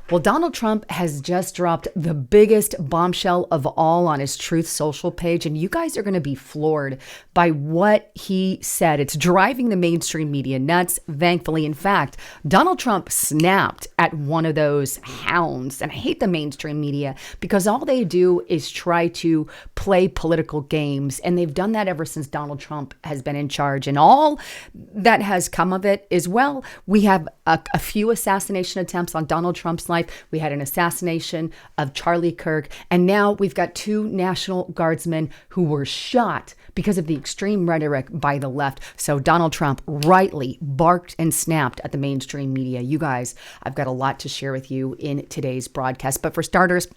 Well, Donald Trump has just dropped the biggest bombshell of all on his Truth Social page, and you guys are going to be floored by what he said. It's driving the mainstream media nuts, thankfully. In fact, Donald Trump snapped at one of those hounds, and I hate the mainstream media because all they do is try to play political games, and they've done that ever since Donald Trump has been in charge, and all that has come of it is, well, we have a few assassination attempts on Donald Trump's life. We had an assassination of Charlie Kirk, and now we've got two National Guardsmen who were shot because of the extreme rhetoric by the left. So Donald Trump rightly barked and snapped at the mainstream media. You guys, I've got a lot to share with you in today's broadcast. But for starters,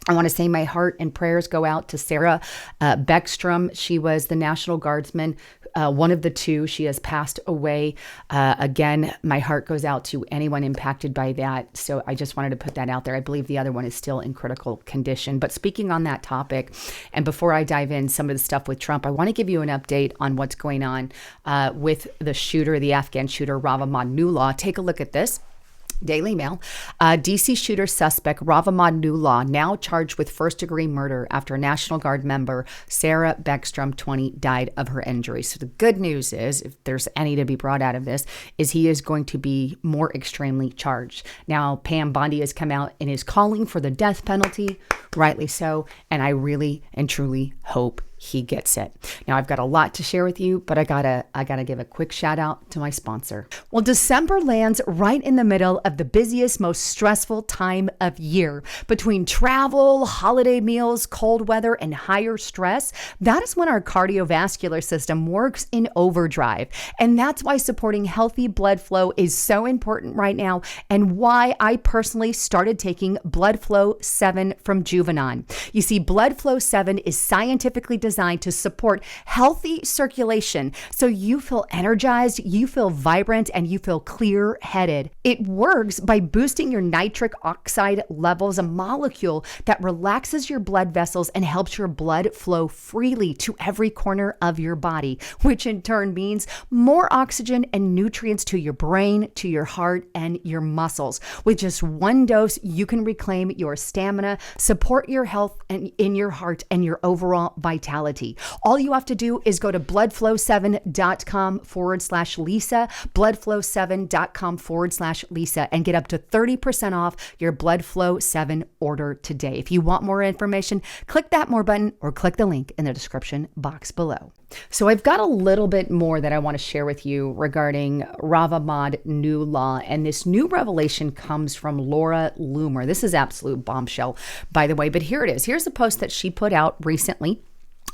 I want to say my heart and prayers go out to Sarah Beckstrom. She was the National Guardsman, one of the two. She has passed away. Again, my heart goes out to anyone impacted by that. So I just wanted to put that out there. I believe the other one is still in critical condition. But speaking on that topic, and before I dive in some of the stuff with Trump, I want to give you an update on what's going on with the shooter, the Afghan shooter, Rav Ahmadullah. Take a look at this. Daily Mail, DC shooter suspect Rav Ahmadullah now charged with first-degree murder after National Guard member Sarah Beckstrom, 20, died of her injuries. So the good news is, if there's any to be brought out of this, is he is going to be more extremely charged. Now, Pam Bondi has come out and is calling for the death penalty, rightly so, and I really and truly hope he gets it. Now, I've got a lot to share with you, but I gotta give a quick shout out to my sponsor. Well, December lands right in the middle of the busiest, most stressful time of year. Between travel, holiday meals, cold weather, and higher stress, that is when our cardiovascular system works in overdrive. And that's why supporting healthy blood flow is so important right now, and why I personally started taking Blood Flow 7 from Juvenon. You see, Blood Flow 7 is scientifically designed to support healthy circulation so you feel energized, you feel vibrant, and you feel clear-headed. It works by boosting your nitric oxide levels, a molecule that relaxes your blood vessels and helps your blood flow freely to every corner of your body, which in turn means more oxygen and nutrients to your brain, to your heart, and your muscles. With just one dose, you can reclaim your stamina, support your health and in your heart, and your overall vitality. All you have to do is go to bloodflow7.com/Lisa, bloodflow7.com/Lisa, and get up to 30% off your Blood Flow 7 order today. If you want more information, click that more button or click the link in the description box below. So I've got a little bit more that I want to share with you regarding Rav Ahmadullah, and this new revelation comes from Laura Loomer. This is absolute bombshell, by the way, but here it is. Here's a post that she put out recently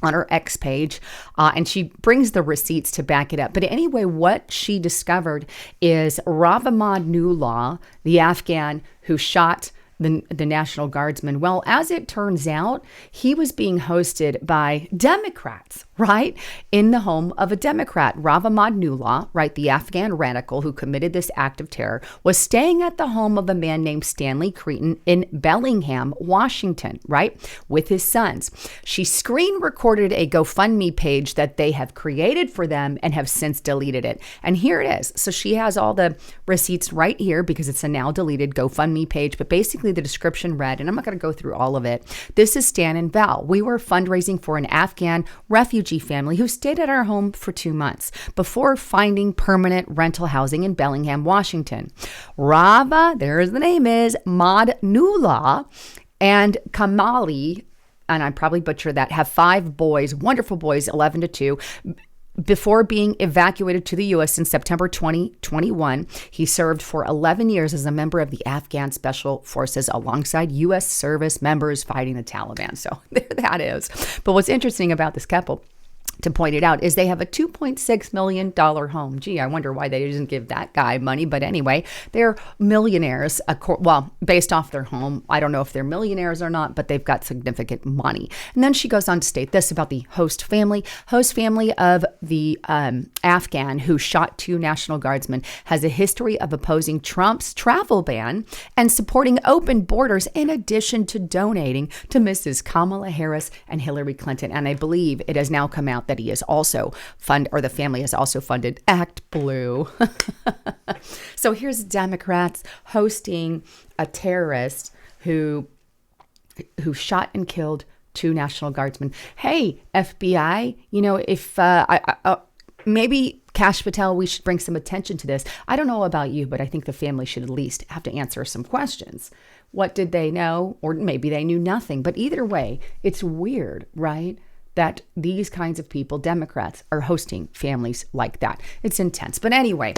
on her X page, and she brings the receipts to back it up. But anyway, what she discovered is Rav Ahmadullah, the Afghan who shot the National Guardsman, well, as it turns out, he was being hosted by Democrats, right? In the home of a Democrat. Rav Ahmadullah, right, the Afghan radical who committed this act of terror, was staying at the home of a man named Stanley Cretin in Bellingham, Washington, right, with his sons. She screen recorded a GoFundMe page that they have created for them and have since deleted it. And here it is. So she has all the receipts right here because it's a now deleted GoFundMe page, but basically the description read, and I'm not going to go through all of it. This is Stan and Val. We were fundraising for an Afghan refugee family who stayed at our home for 2 months before finding permanent rental housing in Bellingham, Washington. Rava, there's the name is, Madnullah and Kamali, and I probably butchered that, have 5 boys, wonderful boys, 11 to 2. Before being evacuated to the U.S. in September 2021, he served for 11 years as a member of the Afghan Special Forces alongside U.S. service members fighting the Taliban. So there that is. But what's interesting about this couple, to point it out, is they have a $2.6 million home. Gee, I wonder why they didn't give that guy money. But anyway, they're millionaires, well, based off their home. I don't know if they're millionaires or not, but they've got significant money. And then she goes on to state this about the host family. Host family of the Afghan who shot 2 National Guardsmen has a history of opposing Trump's travel ban and supporting open borders, in addition to donating to Mrs. Kamala Harris and Hillary Clinton. And I believe it has now come out out that he is also the family has also funded Act Blue. So here's Democrats hosting a terrorist who shot and killed 2 National Guardsmen. Hey, FBI, if maybe Kash Patel, we should bring some attention to this. I don't know about you, but I think the family should at least have to answer some questions. What did they know? Or maybe they knew nothing. But either way, it's weird, right? That these kinds of people, Democrats, are hosting families like that. It's intense. But anyway,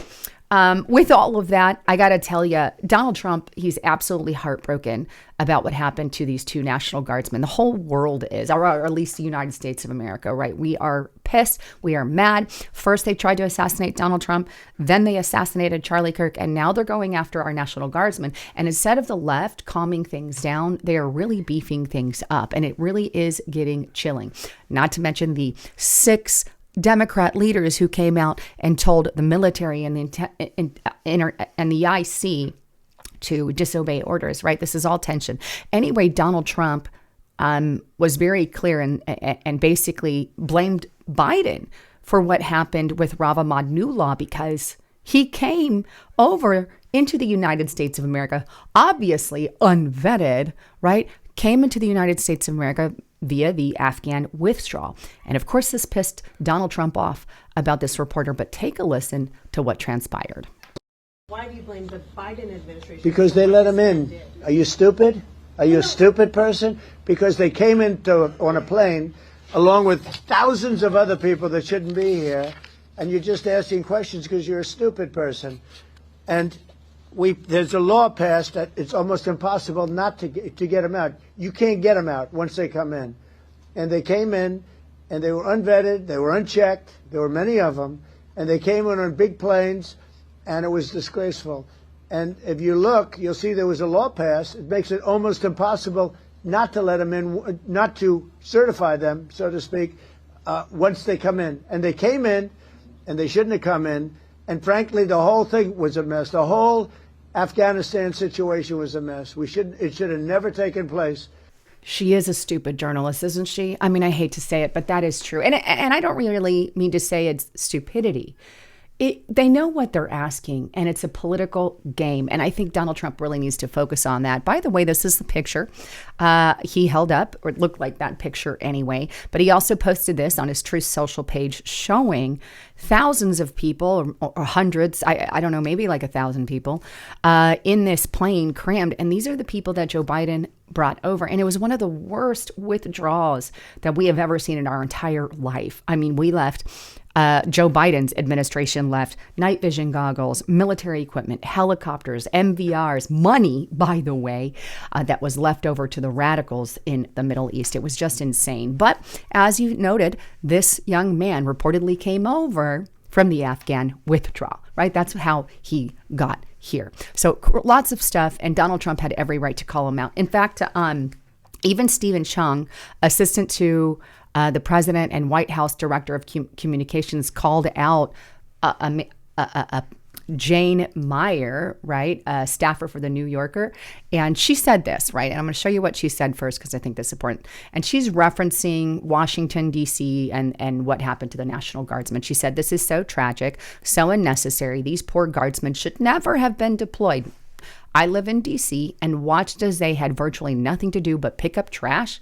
with all of that, I got to tell you, Donald Trump, he's absolutely heartbroken about what happened to these 2 National Guardsmen. The whole world is, or at least the United States of America, right? We are pissed. We are mad. First, they tried to assassinate Donald Trump. Then they assassinated Charlie Kirk. And now they're going after our National Guardsmen. And instead of the left calming things down, they are really beefing things up. And it really is getting chilling. Not to mention the 6 Democrat leaders who came out and told the military and the IC to disobey orders, right? This is all tension. Anyway, Donald Trump was very clear and basically blamed Biden for what happened with Rav Ahmadullah because he came over into the United States of America, obviously unvetted, right? Came into the United States of America via the Afghan withdrawal. And of course, this pissed Donald Trump off about this reporter, but take a listen to what transpired. Why do you blame the Biden administration? Because they let him in. Are you stupid? Are you a stupid person? Because they came on a plane along with thousands of other people that shouldn't be here, and you're just asking questions because you're a stupid person. And there's a law passed that it's almost impossible not to get them out. You can't get them out once they come in. And they came in, and they were unvetted, they were unchecked, there were many of them, and they came in on big planes, and it was disgraceful. And if you look, you'll see there was a law passed. It makes it almost impossible not to let them in, not to certify them, so to speak, once they come in. And they came in, and they shouldn't have come in. And frankly, the whole thing was a mess. The whole Afghanistan situation was a mess. It should have never taken place. She is a stupid journalist, isn't she? I mean, I hate to say it, but that is true. And I don't really mean to say it's stupidity. They know what they're asking, and it's a political game. And I think Donald Trump really needs to focus on that. By the way, this is the picture he held up, or it looked like that picture anyway. But he also posted this on his Truth Social page showing thousands of people or hundreds, I don't know, maybe like 1,000 people in this plane crammed. And these are the people that Joe Biden brought over. And it was one of the worst withdrawals that we have ever seen in our entire life. I mean, we left. Joe Biden's administration left night vision goggles, military equipment, helicopters, MVRs, money, by the way, that was left over to the radicals in the Middle East. It was just insane. But as you noted, this young man reportedly came over from the Afghan withdrawal, right? That's how he got here. So lots of stuff. And Donald Trump had every right to call him out. In fact, even Stephen Chung, assistant to the president and White House director of communications, called out Jane Meyer, right, a staffer for the New Yorker. And she said this, right? And I'm going to show you what she said first because I think that's important. And she's referencing Washington, D.C. and what happened to the National Guardsmen. She said, "This is so tragic, so unnecessary. These poor guardsmen should never have been deployed. I live in D.C. and watched as they had virtually nothing to do but pick up trash.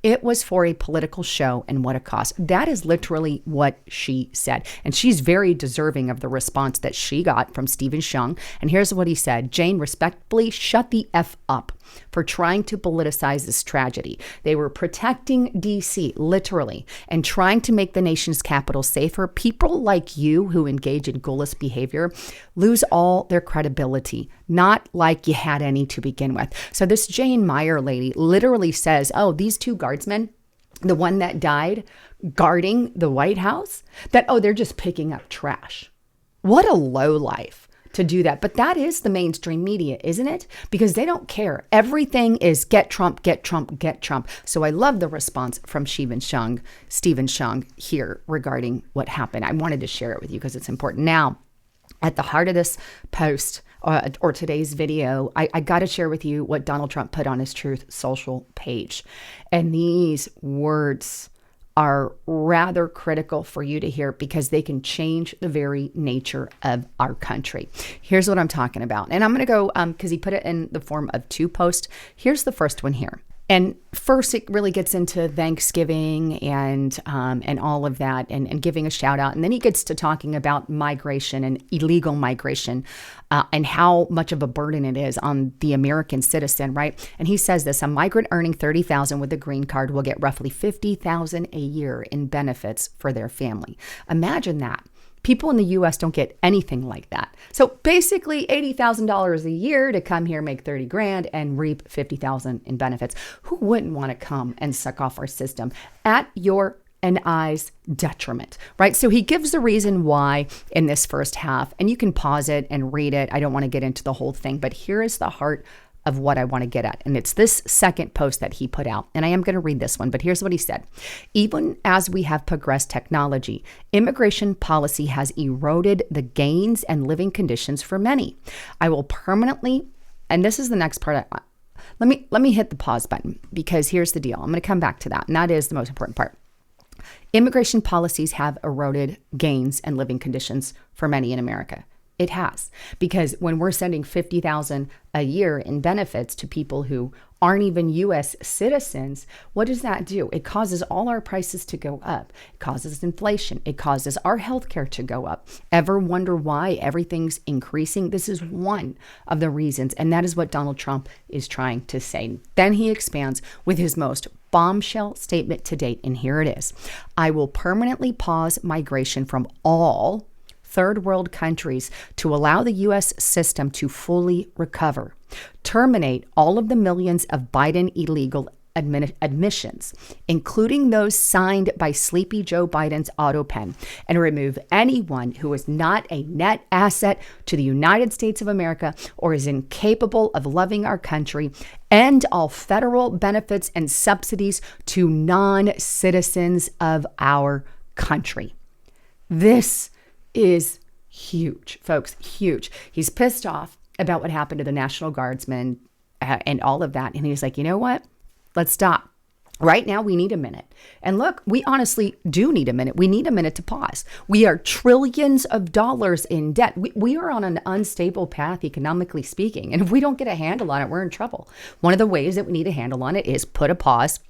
It was for a political show, and what a cost." That is literally what she said. And she's very deserving of the response that she got from Stephen Chung. And here's what he said: "Jane, respectfully, shut the F up for trying to politicize this tragedy. They were protecting D.C., literally, and trying to make the nation's capital safer. People like you who engage in ghoulish behavior lose all their credibility. Not like you had any to begin with." So this Jane Meyer lady literally says, oh, these 2 guardsmen, the one that died guarding the White House, that, oh, they're just picking up trash. What a lowlife to do that. But that is the mainstream media, isn't it? Because they don't care. Everything is get Trump, get Trump, get Trump. So I love the response from Stephen Chung here regarding what happened. I wanted to share it with you because it's important. Now, at the heart of this post or today's video, I got to share with you what Donald Trump put on his Truth Social page. And these words are rather critical for you to hear because they can change the very nature of our country. Here's what I'm talking about. And I'm going to go, because he put it in the form of 2 posts. Here's the first one here. And first, it really gets into Thanksgiving and all of that, and giving a shout out. And then he gets to talking about migration and illegal migration, and how much of a burden it is on the American citizen, right? And he says this: a migrant earning $30,000 with a green card will get roughly $50,000 a year in benefits for their family. Imagine that. People in the U.S. don't get anything like that. So basically $80,000 a year to come here, make 30 grand and reap 50,000 in benefits. Who wouldn't want to come and suck off our system at your and I's detriment, right? So he gives the reason why in this first half, and you can pause it and read it. I don't want to get into the whole thing, but here is the heart of what I want to get at. And it's this second post that he put out. And I am going to read this one, but here's what he said. Even as we have progressed technology, immigration policy has eroded the gains and living conditions for many. I will permanently, and this is the next part. Let me hit the pause button, because here's the deal. I'm going to come back to that. And that is the most important part. Immigration policies have eroded gains and living conditions for many in America. It has, because when we're sending $50,000 a year in benefits to people who aren't even U.S. citizens, what does that do? It causes all our prices to go up. It causes inflation. It causes our healthcare to go up. Ever wonder why everything's increasing? This is one of the reasons, and that is what Donald Trump is trying to say. Then he expands with his most bombshell statement to date, and here it is. I will permanently pause migration from all third world countries to allow the U.S. system to fully recover, terminate all of the millions of Biden illegal admissions, including those signed by Sleepy Joe Biden's auto pen, and remove anyone who is not a net asset to the United States of America or is incapable of loving our country, end all federal benefits and subsidies to non-citizens of our country. This is huge, folks, huge. He's pissed off about what happened to the National Guardsmen and all of that. And he's like, you know what? Let's stop. Right now, we need a minute. And look, we honestly do need a minute. We need a minute to pause. We are trillions of dollars in debt. We are on an unstable path, economically speaking. And if we don't get a handle on it, we're in trouble. One of the ways that we need a handle on it is put a pause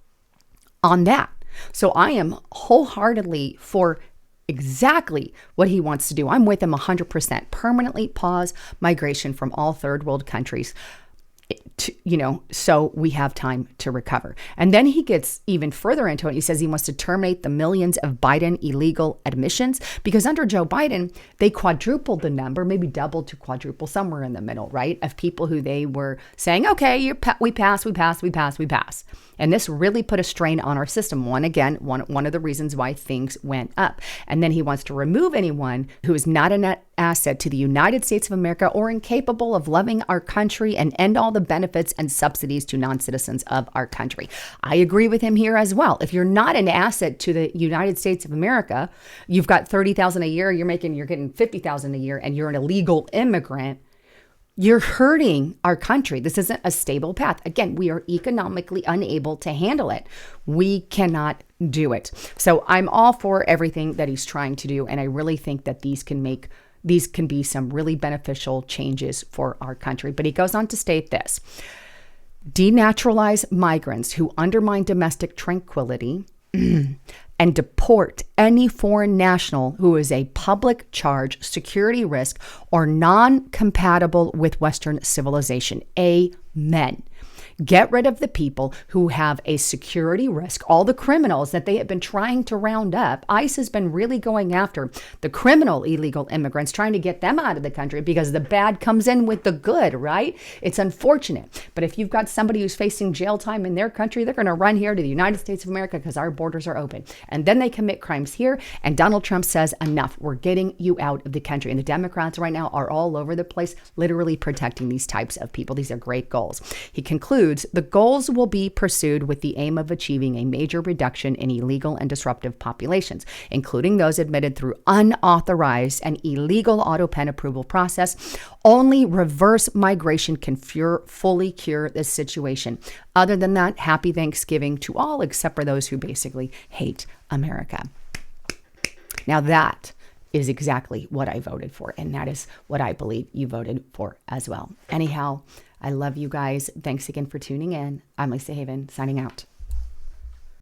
on that. So I am wholeheartedly for exactly what he wants to do. I'm with him 100%. Permanently pause migration from all third world countries, so we have time to recover. And then he gets even further into it. He says he wants to terminate the millions of Biden illegal admissions, because under Joe Biden, they quadrupled the number, maybe doubled to quadruple, somewhere in the middle, right, of people who they were saying, okay, we pass. And this really put a strain on our system. One of the reasons why things went up. And then he wants to remove anyone who is not a net asset to the United States of America or incapable of loving our country, and end all the benefits and subsidies to non-citizens of our country. I agree with him here as well. If you're not an asset to the United States of America, you've got $30,000 a year, you're getting $50,000 a year, and you're an illegal immigrant, you're hurting our country. This isn't a stable path. Again, we are economically unable to handle it. We cannot do it. So I'm all for everything that he's trying to do, and I really think that these can be some really beneficial changes for our country. But he goes on to state this: denaturalize migrants who undermine domestic tranquility and deport any foreign national who is a public charge, security risk, or non-compatible with Western civilization. Amen. Get rid of the people who have a security risk, all the criminals that they have been trying to round up. ICE has been really going after the criminal illegal immigrants, trying to get them out of the country, because the bad comes in with the good, right? It's unfortunate. But if you've got somebody who's facing jail time in their country, they're going to run here to the United States of America because our borders are open. And then they commit crimes here. And Donald Trump says, enough, we're getting you out of the country. And the Democrats right now are all over the place, literally protecting these types of people. These are great goals. He concludes, the goals will be pursued with the aim of achieving a major reduction in illegal and disruptive populations, including those admitted through unauthorized and illegal auto pen approval process, Only reverse migration can fully cure this situation. Other than that, happy Thanksgiving to all except for those who basically hate America. Now that is exactly what I voted for, and that is what I believe you voted for as well. Anyhow, I love you guys. Thanks again for tuning in. I'm Lisa Haven, signing out.